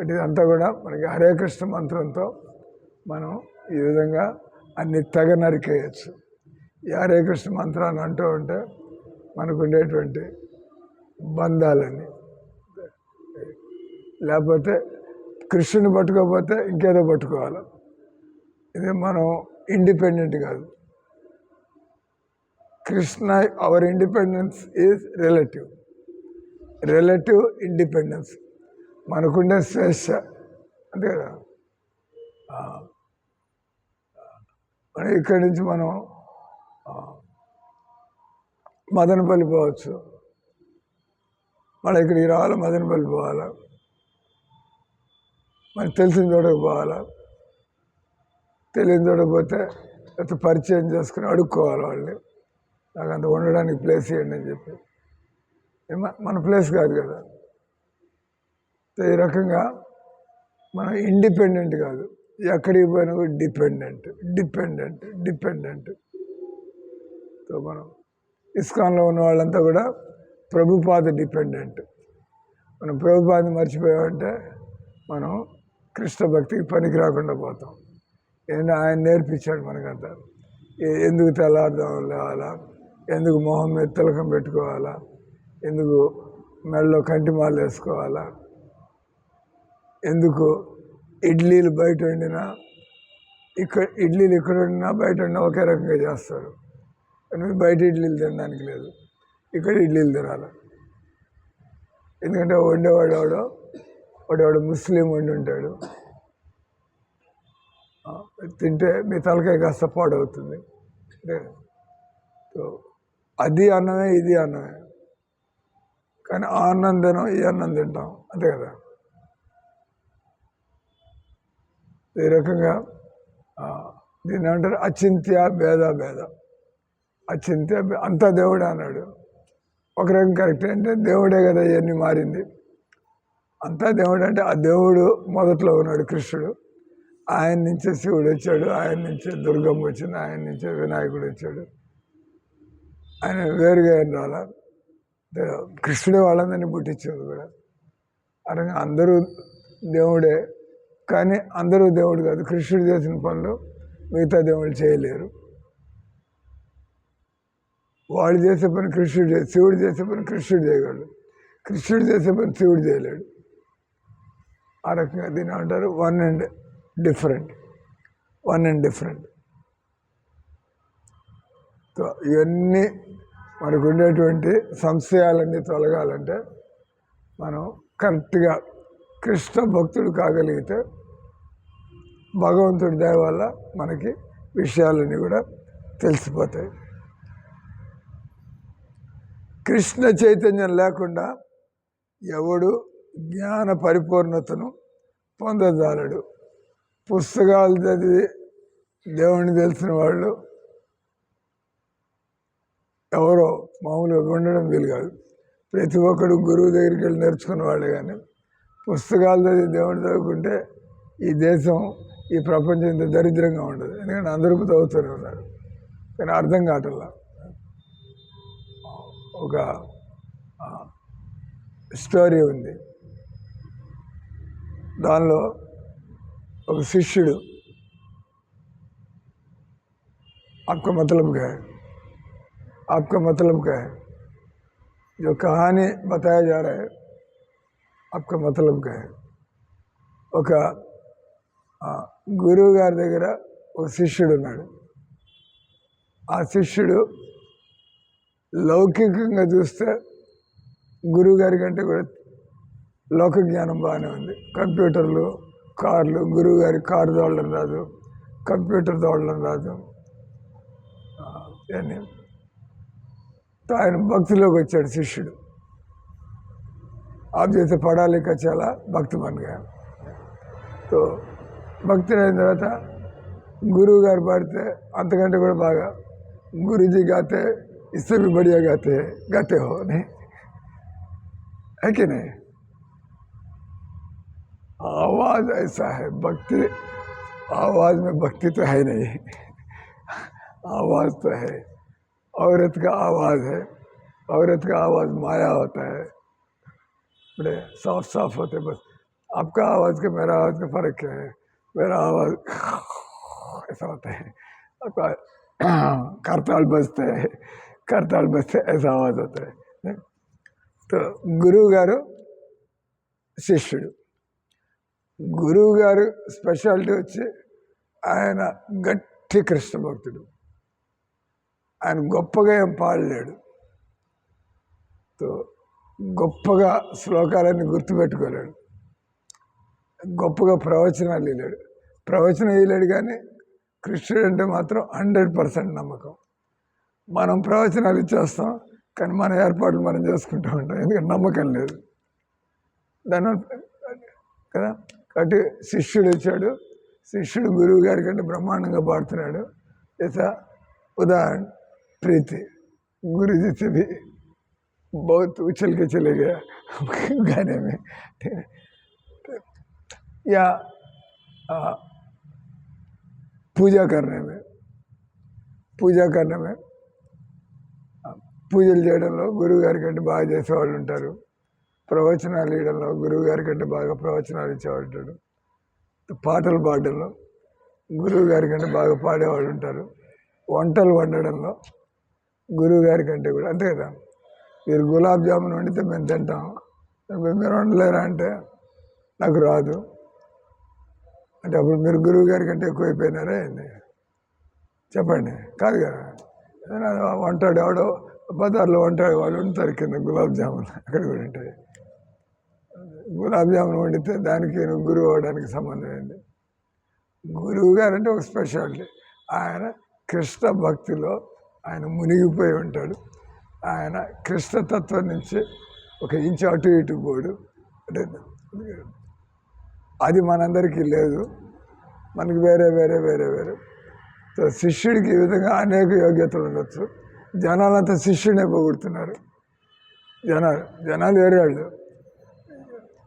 ఇదంతా కూడా మనకి హరే కృష్ణ మంత్రంతో మనం ఈ విధంగా అన్ని తెగ నరికేయచ్చు. ఈ హరే కృష్ణ మంత్రాన్ని అంటూ ఉంటే మనకు ఉండేటువంటి బంధాలన్నీ, లేకపోతే కృష్ణుని పట్టుకోకపోతే ఇంకేదో పట్టుకోవాలి. ఇది మనం ఇండిపెండెంట్ కాదు. Krishna our independence is relative independence. మనకుండే స్వేచ్ఛ అంతే కదా. మనం ఇక్కడి నుంచి మనం మదనపల్లి పోవచ్చు, మళ్ళీ ఇక్కడికి రావాలా, మదనపల్లి పోవాలా, మనకు తెలిసిన చోటకు పోవాలా, తెలియని చోటకు పోతే లేకపోతే పరిచయం చేసుకుని అడుక్కోవాలి వాళ్ళని, నాకు అంత ఉండడానికి ప్లేస్ ఇవ్వండి అని చెప్పి. మన ప్లేస్ కాదు కదా. ఈ రకంగా మనం ఇండిపెండెంట్ కాదు, ఎక్కడికి పోయినా కూడా డిపెండెంట్. సో మనం ఇస్కాన్లో ఉన్న వాళ్ళంతా కూడా ప్రభుపాద డిపెండెంట్. మనం ప్రభుపాదని మర్చిపోయామంటే మనం కృష్ణ భక్తికి పనికి రాకుండా పోతాం. ఏంటంటే ఆయన నేర్పించాడు మనకంతా. ఎందుకు తెల్లారుదాం లేవాలా, ఎందుకు మొహం మీద తిలకం పెట్టుకోవాలా, ఎందుకు మెడలో కంటిమాలు వేసుకోవాలా, ఎందుకు ఇడ్లీలు బయట వండినా ఇడ్లీలు ఇక్కడ వండినా బయట వండినా ఒకే రకంగా చేస్తారు. కానీ బయట ఇడ్లీలు తినడానికి లేదు, ఇక్కడ ఇడ్లీలు తినాలి. ఎందుకంటే వాడేవాడు ముస్లిం వండి ఉంటాడు, తింటే మీ తలకాయ కాస్త పాడవుతుంది. అంటే అది అన్నమే ఇది అన్నమే, కానీ ఆ అన్నం తినం ఈ అన్నం తింటాం అంతే కదా. ఈ రకంగా దీన్ని ఏమంటారు, అచింత్య భేద అచింత్య అంతా దేవుడే అన్నాడు. ఒక రకం కరెక్ట్. అంటే దేవుడే కదా ఇవన్నీ మారింది, అంతా దేవుడు. అంటే ఆ దేవుడు మొదట్లో ఉన్నాడు కృష్ణుడు, ఆయన నుంచే శివుడు వచ్చాడు, ఆయన నుంచే దుర్గమ్మ వచ్చింది, ఆయన నుంచే వినాయకుడు వచ్చాడు. ఆయన వేరుగా ఏం రాలా, కృష్ణుడే వాళ్ళందరినీ పుట్టించాడు కూడా. అలాగే అందరూ దేవుడే, కానీ అందరూ దేవుడు కాదు. కృష్ణుడు చేసిన పనులు మిగతా దేవుళ్ళు చేయలేరు. వాళ్ళు చేసే పని శివుడు చేసే పని కృష్ణుడు చేయగలడు, కృష్ణుడు చేసే పని శివుడు చేయలేడు. ఆ రకంగా దీన్ని అంటారు వన్ అండ్ డిఫరెంట్. సో ఇవన్నీ మనకు ఉండేటువంటి సంశయాలన్నీ తొలగాలంటే మనం కరెక్ట్గా కృష్ణ భక్తుడు కాగలిగితే భగవంతుడి దయ వల్ల మనకి విషయాలన్నీ కూడా తెలిసిపోతాయి. కృష్ణ చైతన్యం లేకుండా ఎవడు జ్ఞాన పరిపూర్ణతను పొందజాలడు. పుస్తకాలు చదివి దేవుణ్ణి తెలిసిన వాళ్ళు ఎవరో మామూలుగా ఉండడం వీలు కాదు. ప్రతి ఒక్కడు గురువు దగ్గరికి వెళ్ళి నేర్చుకున్న వాళ్ళే. కానీ పుస్తకాలు చదివి దేవుడిని చదువుకుంటే ఈ దేశం ఈ ప్రపంచం ఇంత దరిద్రంగా ఉండదు. ఎందుకంటే అందరూ చదువుతూనే ఉన్నారు, కానీ అర్థం కావట్లా. ఒక స్టోరీ ఉంది, దానిలో ఒక శిష్యుడు आपका मतलब क्या है, आपका मतलब क्या है, जो कहानी बताया जा रहा है आपका मतलब क्या है. ఒక గురువు గారి దగ్గర ఒక శిష్యుడు ఉన్నాడు. ఆ శిష్యుడు లౌకికంగా చూస్తే గురువు గారి కంటే కూడా లోక జ్ఞానం బాగానే ఉంది. కంప్యూటర్లు, కార్లు, గురువు గారి కారు తోడడం రాదు, కంప్యూటర్ తోడడం రాదు. ఆయన భక్తిలోకి వచ్చాడు శిష్యుడు. आप जैसे पढ़ा लिखा चला भक्त बन गया. तो భక్తి అయిన తర్వాత గురువు గారు పాడితే అంతకంటే కూడా బాగా గురుజీ గాతే इससे भी बढ़िया गाते हो नहीं है कि नहीं. आवाज ऐसा है, भक्ति आवाज़ में भक्ति तो है नहीं, आवाज़ तो है, औरत का आवाज़ है, औरत का आवाज़ माया होता है, बड़े साफ साफ होते, बस आपका आवाज़ का मेरा आवाज़ का फ़र्क क्या है? मेरा आवाज़ ऐसा होता है, आपका करताल बजते ऐसा आवाज़ होता है. तो గురువు గారు శిష్యుడు, గురువు గారు స్పెషాలిటీ వచ్చి ఆయన గట్టి కృష్ణ భక్తుడు. ఆయన గొప్పగా ఏం పాడలేడు, గొప్పగా శ్లోకాలన్నీ గుర్తుపెట్టుకోలేడు, గొప్పగా ప్రవచనాలు ఇవ్వలేడు. ప్రవచనం ఇవ్వలేడు కానీ కృష్ణుడు అంటే మాత్రం 100% నమ్మకం. మనం ప్రవచనాలు ఇచ్చేస్తాం కానీ మన ఏర్పాట్లు మనం చేసుకుంటూ ఉంటాం, ఎందుకంటే నమ్మకం లేదు దాని కదా. కాబట్టి శిష్యుడు వచ్చాడు, శిష్యుడు గురువు గారి కంటే బ్రహ్మాండంగా పాడుతున్నాడు. ऐसा उदाहरण प्रीति गुरु जी से भी बहुत उछल के चले गया गाने में. या పూజ करने में పూజలు చేయడంలో గురువు గారి కంటే బాగా చేసేవాళ్ళు ఉంటారు, ప్రవచనాలు ఇవ్వడంలో గురువు గారి కంటే బాగా ప్రవచనాలు ఇచ్చేవాళ్ళు ఉంటారు, పాటలు పాడడంలో గురువు గారి కంటే బాగా పాడేవాళ్ళు ఉంటారు, వంటలు వండడంలో గురువు గారి కంటే కూడా అంతే కదా. మీరు గులాబ్ జామున్ వండితే మేము తింటాం, మీరు వండలేరా అంటే నాకు రాదు అంటే అప్పుడు మీరు గురువు గారి కంటే ఎక్కువైపోయినారా ఏంది చెప్పండి? కాదు కదా. వంటాడు ఎవడో బజార్లో వంటాడు వాళ్ళు ఉంటారు కింద గులాబ్ జామున్ అక్కడ కూడా ఉంటాయి. గులాబ్ జామున్ వండితే దానికి గురువు అవడానికి సంబంధం ఏంది? గురువు గారు అంటే ఒక స్పెషాలిటీ. ఆయన కృష్ణ భక్తిలో ఆయన మునిగిపోయి ఉంటాడు. ఆయన కృష్ణతత్వం నుంచి ఒక ఇంచు అటు ఇటు పోడు అంటే అది మనందరికీ లేదు, మనకి వేరే వేరే వేరే వేరే. సో శిష్యుడికి ఈ విధంగా అనేక యోగ్యతలు ఉండొచ్చు. జనాలంతా శిష్యుడినే పొగుడుతున్నారు. జనాలు వేరే వాళ్ళు,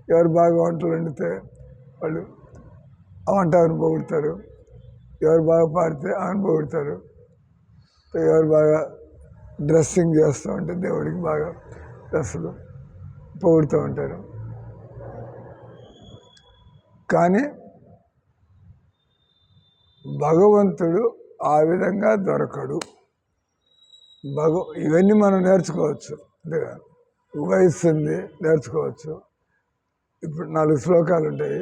ఎవరు బాగా వంటలు వండితే వాళ్ళు ఆ వంట ఆమెను పొగుడతారు, ఎవరు బాగా పాడితే ఆమెను పొగుడతారు, ఎవరు బాగా డ్రెస్సింగ్ చేస్తూ ఉంటే దేవుడికి బాగా డ్రెస్సులు పొగుడుతూ ఉంటారు. కానీ భగవంతుడు ఆ విధంగా దొరకడు. ఇవన్నీ మనం నేర్చుకోవచ్చు, అంతేగా. వయస్సు ఉంది, నేర్చుకోవచ్చు. ఇప్పుడు 4 శ్లోకాలు ఉంటాయి,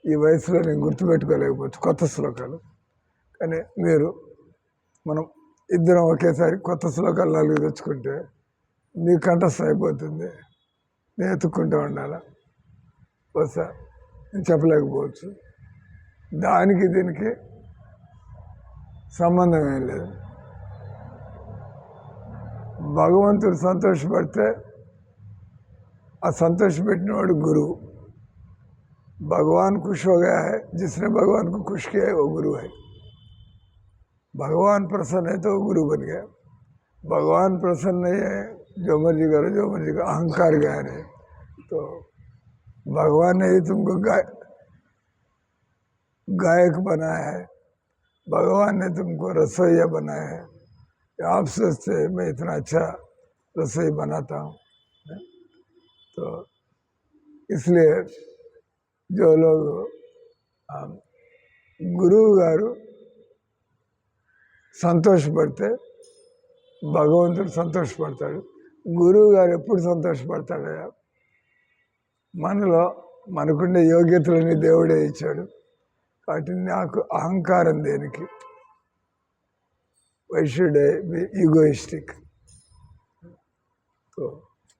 ఈ వయసులో నేను గుర్తుపెట్టుకోలేకపోవచ్చు కొత్త శ్లోకాలు. కానీ మనం ఇద్దరం ఒకేసారి కొత్త శ్లోకాలు 4 తెచ్చుకుంటే మీ కంఠస్థం అయిపోతుంది. నేను ఎత్తుక్కుంటూ ఉండాలా, బహుశా నేను చెప్పలేకపోవచ్చు. దానికి దీనికి సంబంధం ఏం లేదు. భగవంతుడు సంతోషపడితే ఆ సంతోషపెట్టినవాడు గురువు. भगवान खुश हो गया है, जिसने भगवान को खुश किया है वो गुरु है. भगवान प्रसन्न है तो वो गुरु बन गया. भगवान प्रसन्न नहीं है, जो मर्जी करो अहंकार ज्ञान है. तो भगवान ने ही तुमको गायक बनाया है, भगवान ने तुमको रसोइया बनाया है. आप सोचते हैं मैं इतना अच्छा रसोई बनाता हूँ. तो इसलिए जो लोग గురువు గారు సంతోషపడితే భగవంతుడు సంతోషపడతాడు. గురువు గారు ఎప్పుడు సంతోషపడతాడు? మనకుండే యోగ్యతలని దేవుడే ఇచ్చాడు. కాబట్టి నాకు అహంకారం దేనికి? why should I be egoistic? तो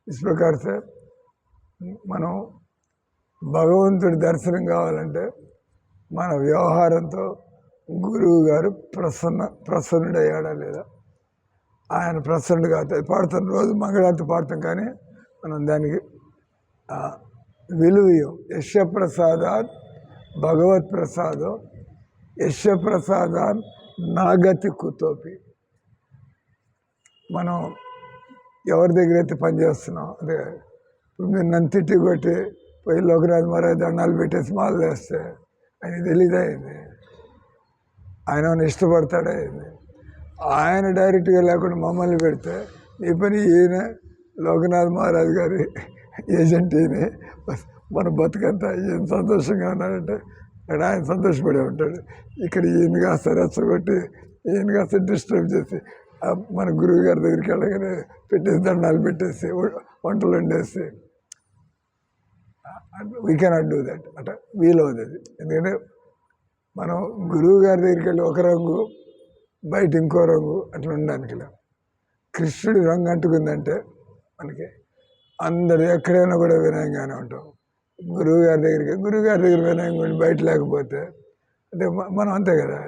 इस प्रकार से మనం భగవంతుడి దర్శనం కావాలంటే మన వ్యవహారంతో గురువు గారు ప్రసన్నుడయ్యాడా లేదా? ఆయన ప్రసన్నుడు కాదు. పాడుతాం, రోజు మంగళాంతి పాడతాం, కానీ మనం దానికి విలువ యశ ప్రసాదాత్ భగవత్ ప్రసాదం యశ ప్రసాదాన్ నాగతి కుతోపి. మనం ఎవరి దగ్గర అయితే పనిచేస్తున్నాం, అదే ఇప్పుడు మీరు నన్ను తిట్టి కొట్టి పోయి లోకరాజు మహారాజ్ దండాలు పెట్టేసి మాలు వేస్తే ఆయన తెలీదా? ఇది ఆయన ఏమైనా ఇష్టపడతాడా ఏంది? ఆయన డైరెక్ట్గా లేకుండా మమ్మల్ని పెడితే ఈ పని ఈయన లోకనాథ్ మహారాజ్ గారి ఏజెంట్ ఈయనే, మన బతుకంతా ఈయన సంతోషంగా ఉన్నాడంటే అక్కడ ఆయన సంతోషపడే ఉంటాడు. ఇక్కడ ఈయన కాస్త రెచ్చగొట్టి ఈయన కాస్త డిస్టర్బ్ చేసి మన గురువు గారి దగ్గరికి వెళ్ళగానే పెట్టేసి దండాలు పెట్టేసి వంటలు వండేసి వీ కెనాట్ డూ దట్. అట్లా వీలవుతుంది. ఎందుకంటే మనం గురువు గారి దగ్గరికి వెళ్ళి ఒక రంగు బయట ఇంకో రంగు అట్లా ఉండడానికి ఇలా కృష్ణుడి రంగు అంటుకుందంటే మనకి అందరు ఎక్కడైనా కూడా వినయంగానే ఉంటాం. గురువు గారి దగ్గర వినయంగా ఉండి బయట లేకపోతే అంటే మనం అంతే కదా,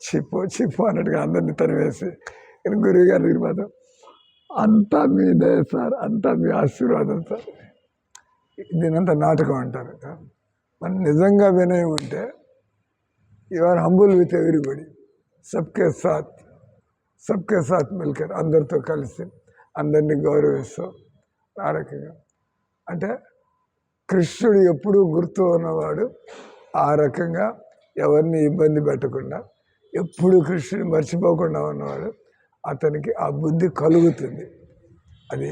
చిప్పు అన్నట్టుగా అందరినీ తరివేసి. కానీ గురువు గారి దగ్గర మాత్రం అంతా మీ దయ సార్, అంతా మీ ఆశీర్వాదం సార్. దీనంతా నాటకం అంటారు. మనం నిజంగా వినయం ఉంటే you are humble with everybody, సబ్కే సాత్ మిల్కర్, అందరితో కలిసి అందరినీ గౌరవిస్తూ ఆ రకంగా. అంటే కృష్ణుడు ఎప్పుడూ గుర్తు ఉన్నవాడు. ఆ రకంగా ఎవరిని ఇబ్బంది పెట్టకుండా ఎప్పుడు కృష్ణుని మర్చిపోకుండా ఉన్నవాడు. అతనికి ఆ బుద్ధి కలుగుతుంది. అది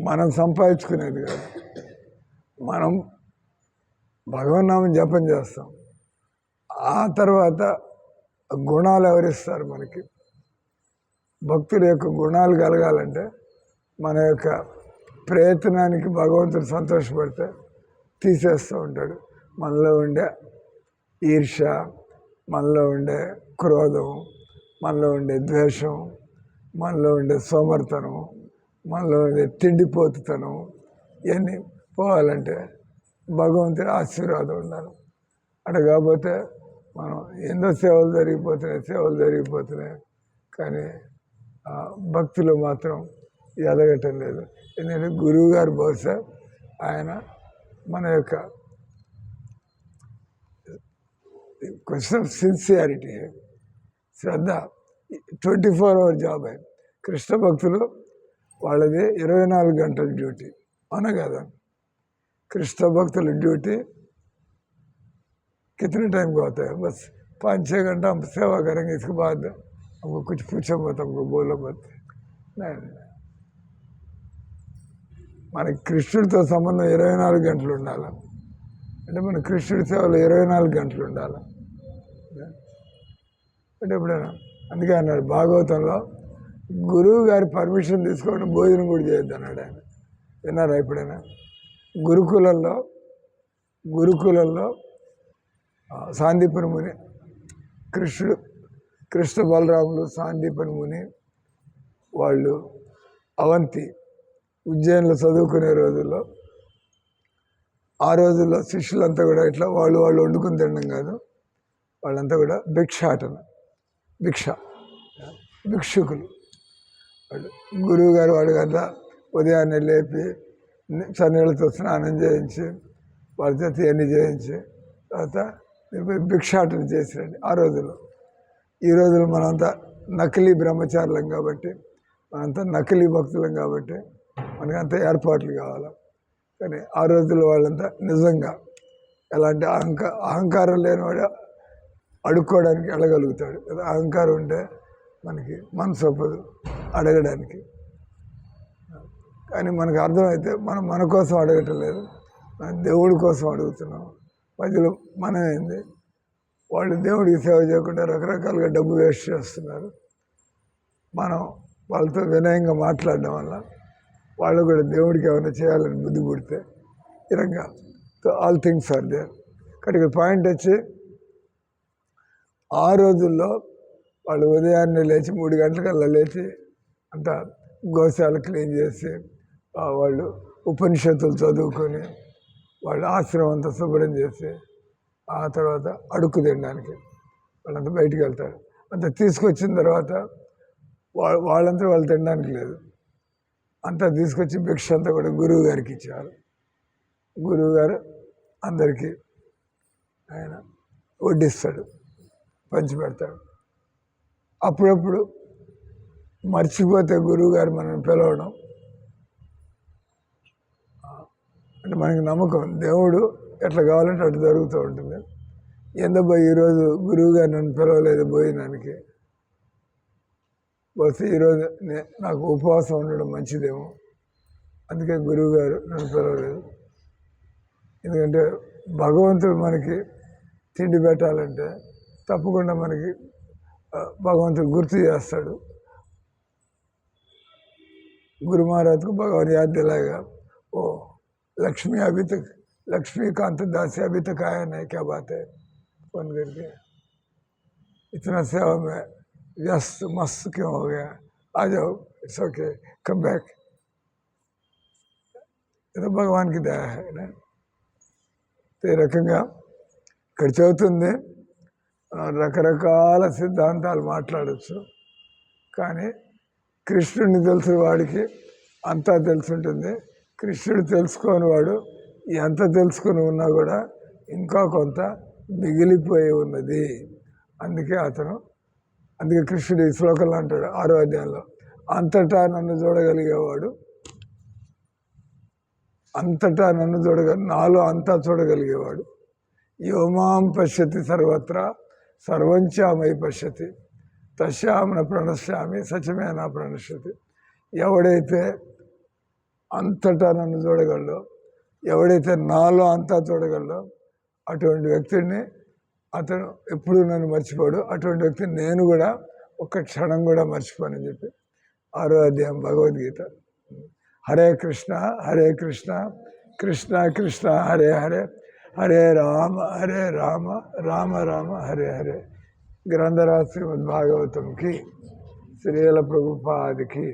మనం సంపాదించుకునేది కాదు. మనం భగవన్నామం జపం చేస్తాం. ఆ తర్వాత గుణాలు ఎవరిస్తారు మనకి? భక్తుల యొక్క గుణాలు కలగాలంటే మన యొక్క ప్రయత్నానికి భగవంతుడు సంతోషపడితే తీసేస్తూ ఉంటాడు. మనలో ఉండే ఈర్ష, మనలో ఉండే క్రోధం, మనలో ఉండే ద్వేషం, మనలో ఉండే సోమర్తనం, మనలో ఉండే తిండిపోతుతనం, ఇవన్నీ పోవాలంటే భగవంతుడి ఆశీర్వాదం ఉండాలి. అట్లా కాకపోతే మనం ఎన్నో సేవలు జరిగిపోతున్నాయి కానీ భక్తులు మాత్రం ఎదగటం లేదు. ఎందుకంటే గురువు గారు బహుశా ఆయన మన యొక్క question of sincerity, Shraddha 24 hour job. Krishna భక్తులు వాళ్ళది 24 గంటల డ్యూటీ, అవునా కదా? कृष्ण भक्तुल ड्यूटी कितने टाइम का होता है? बस 5-6 घंटा हम सेवा करेंगे, इसके बाद हमको कुछ पूछो मत, हमको बोलो मत. नहीं, మన కృష్ణుడితో సంబంధం 24 గంటలు ఉండాలి. అంటే మన కృష్ణుడి సేవలో 24 గంటలు ఉండాలి. అంటే ఎప్పుడైనా అందుకే అన్నాడు భాగవతంలో, గురువు గారి పర్మిషన్ తీసుకోవడం భోజనం కూడా చేయొద్దు అన్నాడు ఆయన. విన్నారా ఎప్పుడైనా? గురుకులంలో సాందీపని ముని, కృష్ణ బలరాములు సాందీపని ముని వాళ్ళు అవంతి ఉజ్జయిన్లో చదువుకునే రోజుల్లో, ఆ రోజుల్లో శిష్యులంతా కూడా ఇట్లా వాళ్ళు వండుకుని తినడం కాదు, వాళ్ళంతా కూడా భిక్షుకులు. వాళ్ళు గురువు గారు వాడికంతా ఉదయాన్నే లేపి చన్నీళ్ళతో స్నానం చేయించి వాళ్ళ చేత ఇవన్నీ చేయించి తర్వాత భిక్షాటన చేసిరండి ఆ రోజుల్లో. ఈ రోజుల్లో మనంతా నకిలీ బ్రహ్మచారులం కాబట్టి, మనంతా నకిలీ భక్తులం కాబట్టి మనకంతా ఏర్పాట్లు కావాలి. కానీ ఆ రోజుల్లో వాళ్ళంతా నిజంగా ఎలాంటి అహంకారం లేనివాడు అడుక్కోవడానికి వెళ్ళగలుగుతాడు కదా. అహంకారం ఉంటే మనకి మనసు ఒప్పదు అడగడానికి. కానీ మనకు అర్థమైతే మనం మన కోసం అడగటం లేదు, మనం దేవుడి కోసం అడుగుతున్నాం. మధ్యలో మనం ఏంది, వాళ్ళు దేవుడికి సేవ చేయకుండా రకరకాలుగా డబ్బు వేస్ట్ చేస్తున్నారు. మనం వాళ్ళతో వినయంగా మాట్లాడడం వల్ల వాళ్ళు కూడా దేవుడికి ఏమైనా చేయాలని బుద్ధి పుడితే ఈ రకంగా ఆల్ థింగ్స్ ఆర్ దేర్. కాబట్టి పాయింట్ వచ్చి, ఆ రోజుల్లో వాళ్ళు ఉదయాన్నే లేచి 3 గంటలకల్లా లేచి అంతా గోశాల క్లీన్ చేసి వాళ్ళు ఉపనిషత్తులు చదువుకొని వాళ్ళు ఆశ్రమం అంతా శుభ్రం చేసి ఆ తర్వాత అడుక్కు తినడానికి వాళ్ళంతా బయటికి వెళ్తారు. అంతా తీసుకొచ్చిన తర్వాత వాళ్ళంతా వాళ్ళు తినడానికి లేదు, అంతా తీసుకొచ్చి భిక్ష అంతా కూడా గురువు గారికి ఇచ్చారు. గురువు గారు అందరికీ ఆయన వడ్డిస్తాడు, పంచి పెడతాడు. అప్పుడప్పుడు మర్చిపోతే గురువు గారు మనం పిలవడం, అంటే మనకి నమ్మకం దేవుడు ఎట్లా కావాలంటే అటు జరుగుతూ ఉంటుంది. ఎందుకు ఈరోజు గురువుగారు నన్ను పిలవలేదు భోజనానికి, బహుశా ఈరోజు నాకు ఉపవాసం ఉండడం మంచిదేమో, అందుకే గురువుగారు నన్ను పిలవలేదు. ఎందుకంటే భగవంతుడు మనకి తిండి పెట్టాలంటే తప్పకుండా మనకి భగవంతుడు గుర్తు చేస్తాడు. गुरु महाराज को भगवान याद दिलाएगा, ओ लक्ष्मी अभी तक, लक्ष्मीकांत दास अभी तक आया नहीं, क्या बात है, फोन करके इतना सेवा में व्यस्त मस्त क्यों हो गया, आ जाओ, इट्स ओके, कम बैक. ఇది భగవాన్కి దయ. ఈ రకంగా ఇక్కడ చదువుతుంది. రకరకాల సిద్ధాంతాలు మాట్లాడచ్చు, కానీ కృష్ణుడిని తెలిసిన వాడికి అంతా తెలుసుంటుంది. కృష్ణుడు తెలుసుకోని వాడు ఎంత తెలుసుకొని ఉన్నా కూడా ఇంకా కొంత మిగిలిపోయి ఉన్నది. అందుకే కృష్ణుడు ఈ శ్లోకంలో అంటాడు 6వ అధ్యాయంలో, అంతటా నన్ను చూడగలిగేవాడు, నాలో అంతా చూడగలిగేవాడు. యోమాం పశ్యతి సర్వత్రా సర్వంచామై పశ్యతి తస్యాం ప్రణశ్యామి సచమే నా ప్రణశ్యతి. ఎవడైతే అంతటా నన్ను చూడగలడో, ఎవడైతే నాలో అంతా చూడగలడో అటువంటి వ్యక్తిని అతను ఎప్పుడూ నన్ను మర్చిపోడు. అటువంటి వ్యక్తిని నేను కూడా ఒక్క క్షణం కూడా మర్చిపోనని చెప్పి 6వ అధ్యాయం భగవద్గీత. హరే కృష్ణ కృష్ణ కృష్ణ హరే హరే, హరే రామ రామ రామ హరే హరే. గ్రంథరాజ్ శ్రీమద్ భాగవతం కి, శ్రీల ప్రభుపాదికి.